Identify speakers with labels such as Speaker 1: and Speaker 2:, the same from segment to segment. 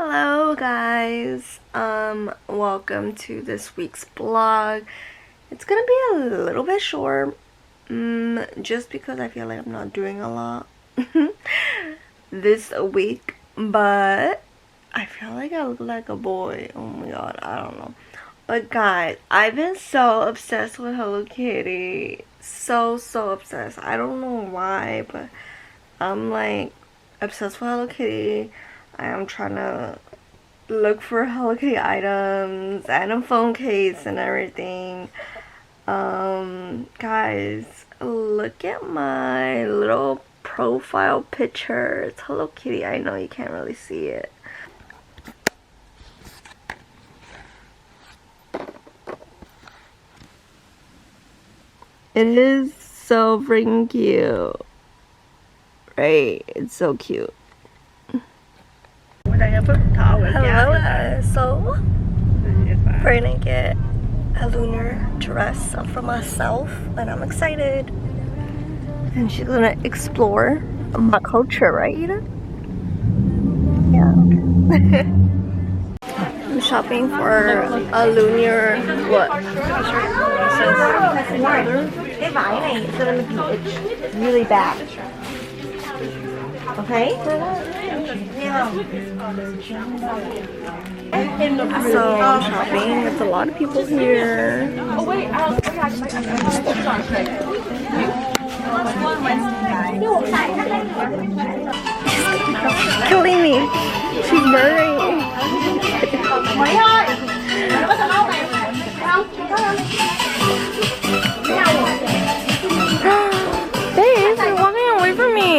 Speaker 1: Hello guys, welcome to this week's vlog. It's gonna be a little bit short, just because I feel like I'm not doing a lot this week, but I feel like I look like a boy. Oh my god, I don't know. But guys, I've been so obsessed with Hello Kitty, so obsessed. I don't know why, but I'm like obsessed with Hello Kitty. I am trying to look for Hello Kitty items and a phone case and everything. Guys, look at my little profile picture. It's Hello Kitty. I know you can't really see it. It is so freaking cute. Right? It's so cute. Hello guys, so we're gonna get a lunar dress for myself and I'm excited. And she's gonna explore my culture, right, Ida? Yeah. I'm shopping for a lunar what? It's really bad. Okay? So I'm shopping. There's a lot of people here. Oh wait, killing me. She's burning. Babe, you're walking away from me.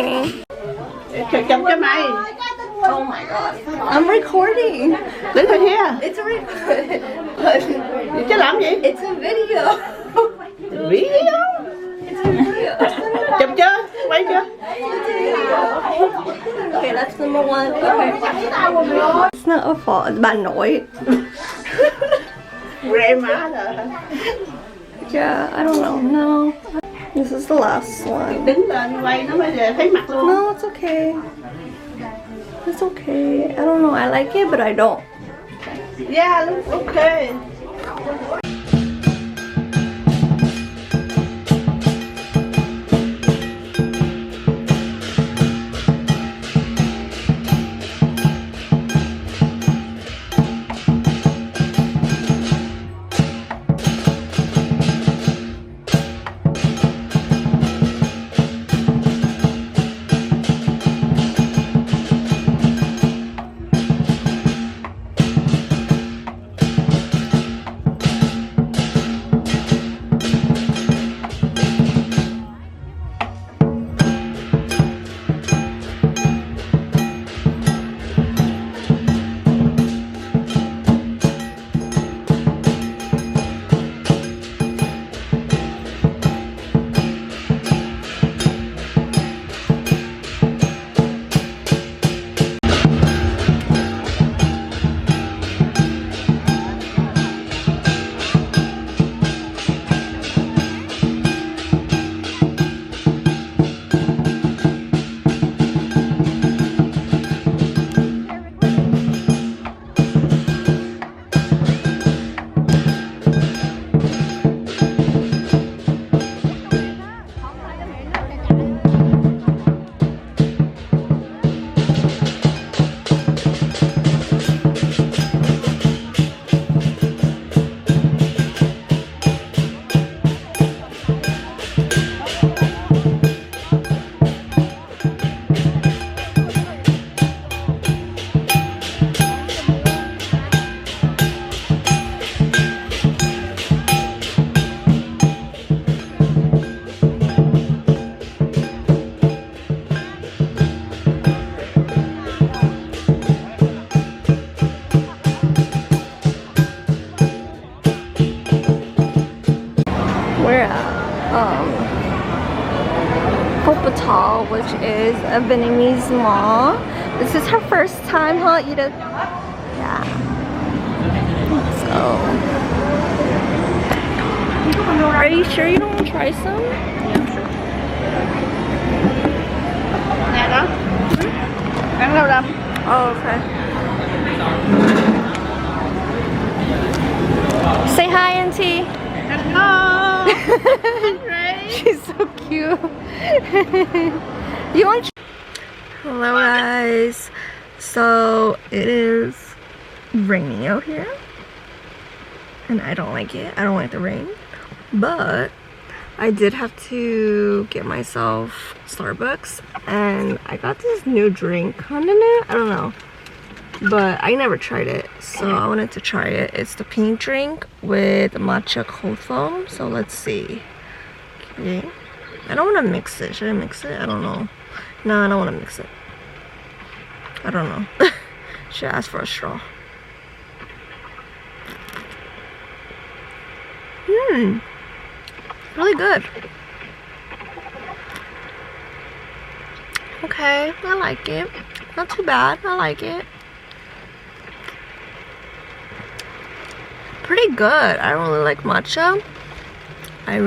Speaker 1: Oh my god. I'm recording.
Speaker 2: Đứng thôi here.
Speaker 1: It's a record.
Speaker 2: Chứ làm gì?
Speaker 1: It's a video.
Speaker 2: Video?
Speaker 1: It's a video.
Speaker 2: Chụp chưa? Quay chưa?
Speaker 1: Okay, that's number one. Okay. It's not a fault. It's bà nội.
Speaker 2: Grandma.
Speaker 1: Yeah, I don't know. No. This is the last one.
Speaker 2: Đứng lên quay nó mới thấy mặt luôn.
Speaker 1: No, it's okay. It's okay. I don't know. I like it, but I don't.
Speaker 2: Yeah, looks okay.
Speaker 1: Which is a Vietnamese mall. This is her first time, huh, Edith? Yeah. Let's go. Are you sure you don't want to try some?
Speaker 2: Nè đó. Ăn đâu đâu?
Speaker 1: Oh, okay. Say hi, Auntie.
Speaker 2: Hello.
Speaker 1: She's so cute. You want? Hello, guys. So it is raining out here, and I don't like it. I don't like the rain, but I did have to get myself Starbucks, and I got this new drink. I don't know, but I never tried it, so I wanted to try it. It's the pink drink with matcha cold foam. So let's see. Okay, I don't want to mix it. Should I mix it? I don't know. No, I don't want to mix it. I don't know. Should ask for a straw. Really good. Okay, I like it. Not too bad. I like it. Pretty good. I don't really like matcha. I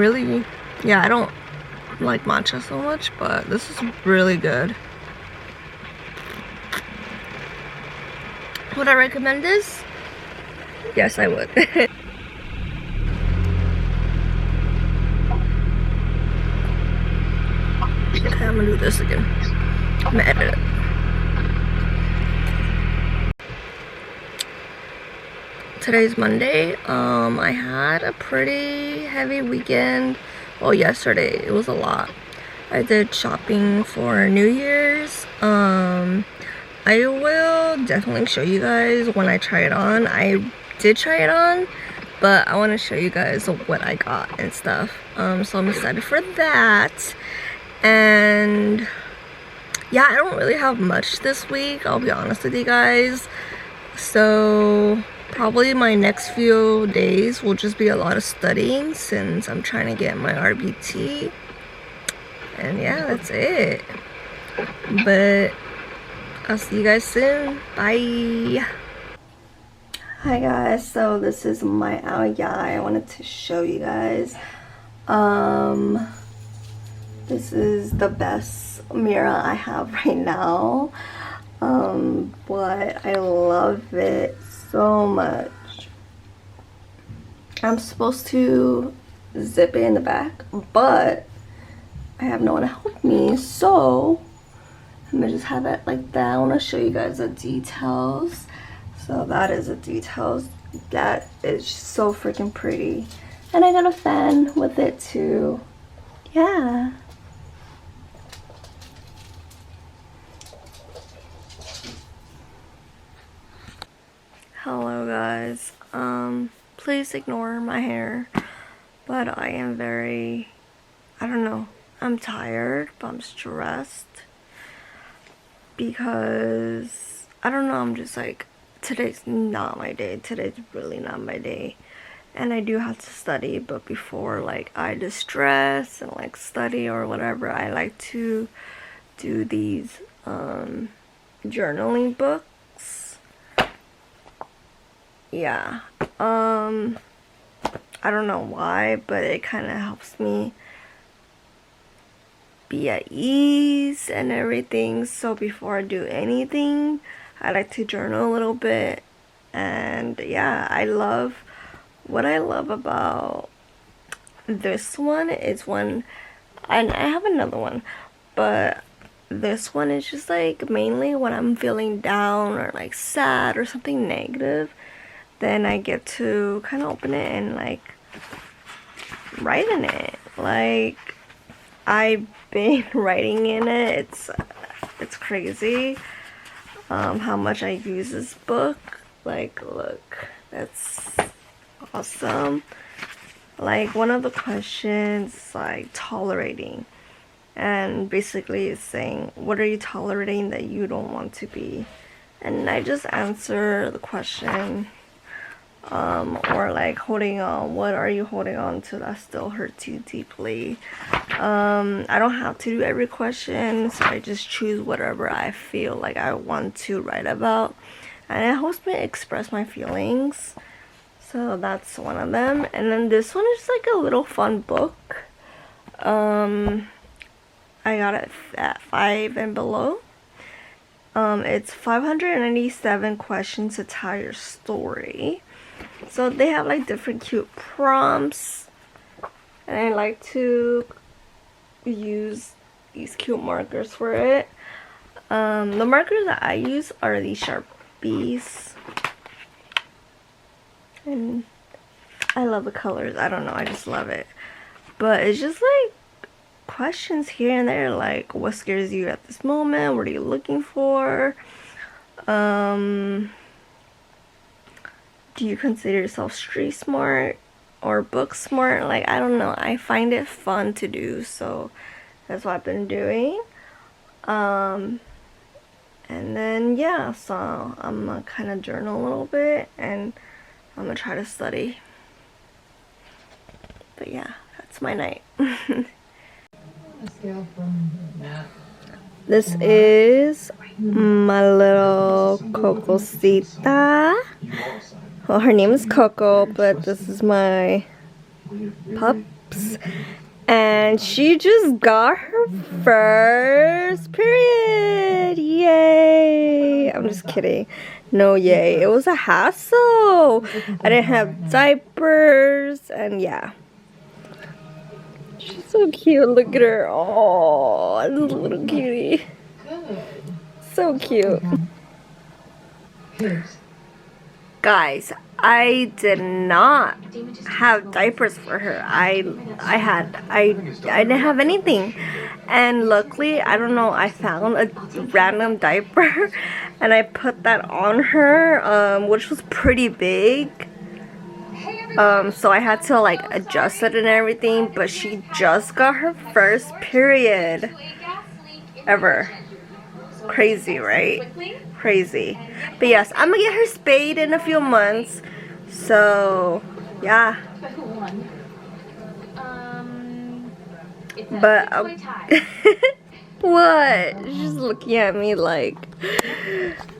Speaker 1: don't like matcha so much, but this is really good. Would I recommend this? Yes, I would. Okay, I'm gonna do this again. I'm gonna edit it. Today's Monday. I had a pretty heavy weekend. Well, yesterday it was a lot. I did shopping for New Year's. I will definitely show you guys when I try it on. I did try it on, but I want to show you guys what I got and stuff. So I'm excited for that. And yeah, I don't really have much this week, I'll be honest with you guys. So probably my next few days will just be a lot of studying since I'm trying to get my RBT. And yeah, that's it. But I'll see you guys soon. Bye. Hi guys, so this is my outfit. I wanted to show you guys. This is the best mirror I have right now. But I love it so much. I'm supposed to zip it in the back, but I have no one to help me, so I'm gonna just have it like that. I want to show you guys the details. So that is the details. That is so freaking pretty, and I got a fan with it too. Yeah. Hello guys. Please ignore my hair, but I am I don't know. I'm tired, but I'm stressed because I don't know. I'm just like, today's not my day. Today's really not my day, and I do have to study. But before like I distress and like study or whatever, I like to do these journaling books. Yeah, I don't know why, but it kind of helps me be at ease and everything. So before I do anything, I like to journal a little bit. And yeah, what I love about this one is and I have another one, but this one is just like mainly when I'm feeling down or like sad or something negative, then I get to kind of open it and like write in it. Like I've been writing in it. It's crazy how much I use this book. Like, look, that's awesome. Like one of the questions like tolerating, and basically it's saying, what are you tolerating that you don't want to be? And I just answer the question, or like holding on, what are you holding on to that still hurts you deeply? I don't have to do every question, so I just choose whatever I feel like I want to write about, and it helps me express my feelings. So that's one of them. And then this one is like a little fun book. I got it at 5 and below, It's 597 questions to tell your story. So they have like different cute prompts, and I like to use these cute markers for it. The markers that I use are these Sharpies, and I love the colors. I don't know, I just love it. But it's just like questions here and there, like what scares you at this moment, what are you looking for, do you consider yourself street smart or book smart? Like, I don't know, I find it fun to do, so that's what I've been doing. And then yeah, so I'm gonna kind of journal a little bit, and I'm gonna try to study. But yeah, that's my night. This is my little Cocosita. Well, her name is Coco, but this is my pups. And she just got her first period. Yay! I'm just kidding. No, yay. It was a hassle. I didn't have diapers, and yeah. She's so cute. Look at her. Oh, this little cutie. So cute. Guys, I did not have diapers for her. I didn't have anything. And luckily, I don't know, I found a random diaper and I put that on her, which was pretty big. So I had to like adjust it and everything, but she just got her first period ever. Crazy, right? Crazy. But yes, I'm gonna get her spayed in a few months. So yeah. But what? She's looking at me like,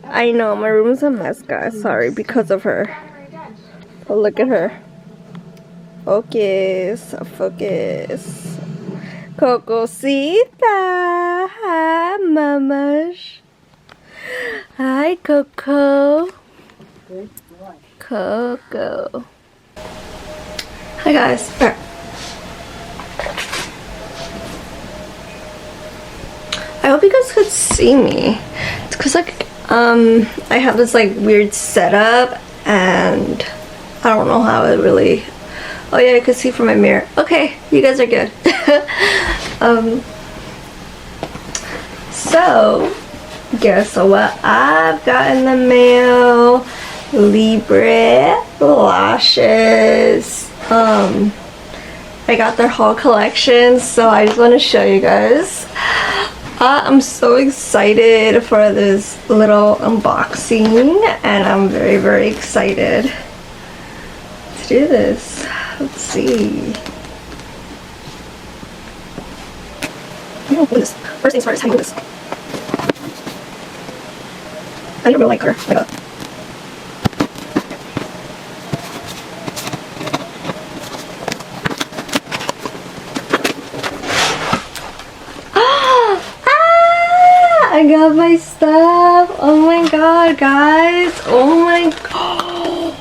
Speaker 1: I know my room's a mess, guys. Sorry, because of her. But look at her. Focus, focus. Cocosita. Hi, mamas. Hi, Coco. Coco. Hi, guys. I hope you guys could see me. It's because like I have this like weird setup, and I don't know how it really. Oh yeah, I could see from my mirror. Okay, you guys are good. So guess what I've got in the mail? Lybre lashes. I got their whole collection, so I just want to show you guys. I'm so excited for this little unboxing, and I'm very, very excited to do this. Let's see. I'm gonna do this. First things first, how do you do this? I don't really like her. Oh my god. I got my stuff. Oh my god, guys. Oh my god.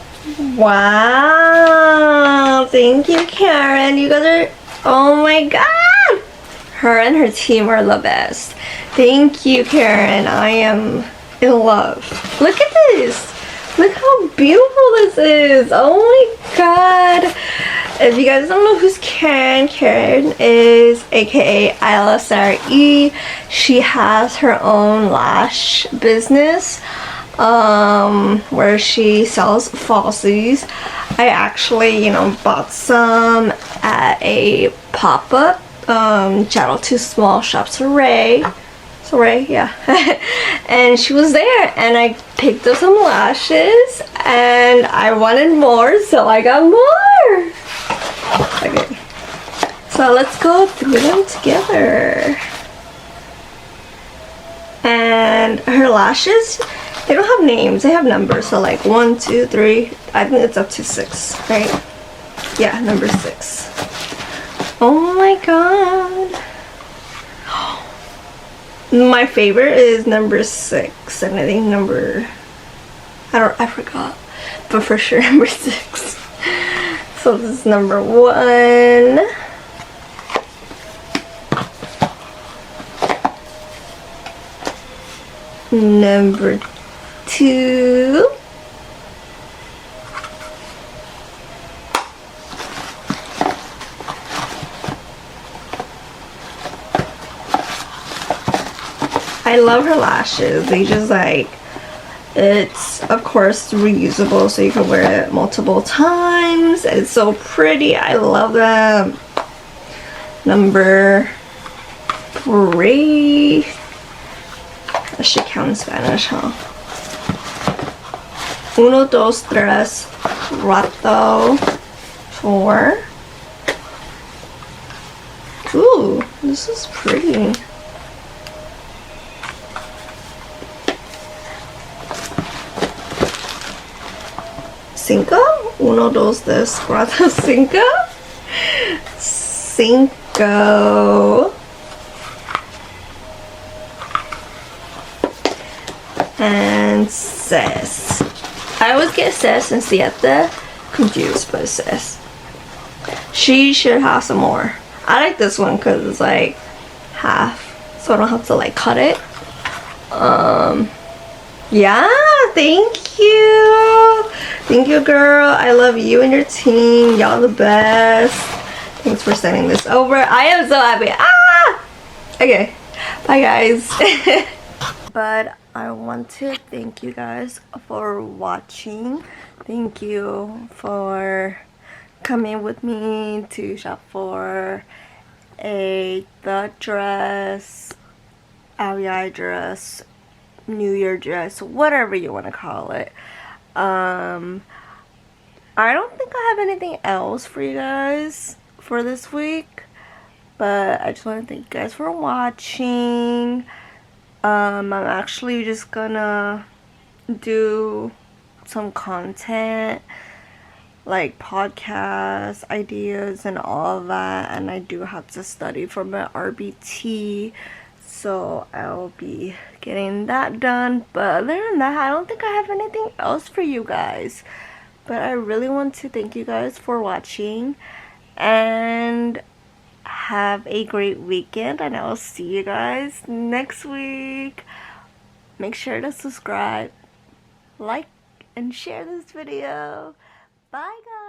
Speaker 1: Wow. Thank you, Karen. You guys are, oh my god. Her and her team are the best. Thank you, Karen. I am in love. Look at this. Look how beautiful this is. Oh my god. If you guys don't know who's Karen, Karen is aka ILSRE. She has her own lash business where she sells falsies. I actually, bought some at a pop-up. Shout out to Small Shops Ray. So Ray, yeah. And she was there, and I picked up some lashes, and I wanted more, so I got more. Okay, so let's go through them together. And her lashes, they don't have names, they have numbers. So like 1, 2, 3, I think it's up to 6, right? Yeah, number 6. Oh my god. My favorite is number 6, and I think I forgot, but for sure number 6. So this is number 1. Number 2. I love her lashes. They just like, it's of course reusable, so you can wear it multiple times. It's so pretty. I love them. Number 3. That should count in Spanish, huh? 1, 2, 3, 4. Ooh, this is pretty. 5, 1, 2, 3, 4, 5. 5. And 6. I always get 6 and 7 confused, but 6. She should have some more. I like this one because it's like half, so I don't have to like cut it. Yeah, thank you. Thank you, girl. I love you and your team. Y'all the best. Thanks for sending this over. I am so happy. Ah! Okay. Bye, guys. But I want to thank you guys for watching. Thank you for coming with me to shop for the dress, lybre dress, New Year dress, whatever you want to call it. I don't think I have anything else for you guys for this week, but I just want to thank you guys for watching. I'm actually just gonna do some content like podcast ideas and all of that, and I do have to study for my RBT, so I'll be getting that done. But other than that, I don't think I have anything else for you guys. But I really want to thank you guys for watching, and have a great weekend, and I'll see you guys next week. Make sure to subscribe, like, and share this video. Bye, guys.